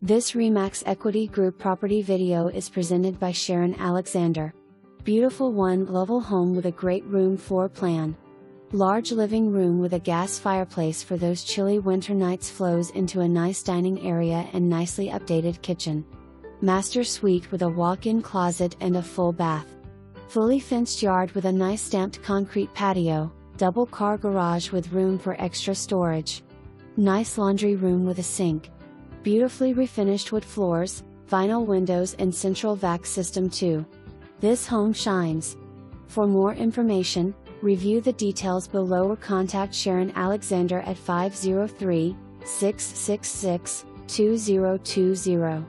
This RE/MAX Equity Group property video is presented by Sharon Alexander. Beautiful one-level home with a great room floor plan. Large living room with a gas fireplace for those chilly winter nights, flows into a nice dining area and nicely updated kitchen. Master suite with a walk-in closet and a full bath. Fully fenced yard with a nice stamped concrete patio, double car garage with room for extra storage. Nice laundry room with a sink. Beautifully refinished wood floors, vinyl windows and central vac system too. This home shines. For more information, review the details below or contact Sharon Alexander at 503-666-2020.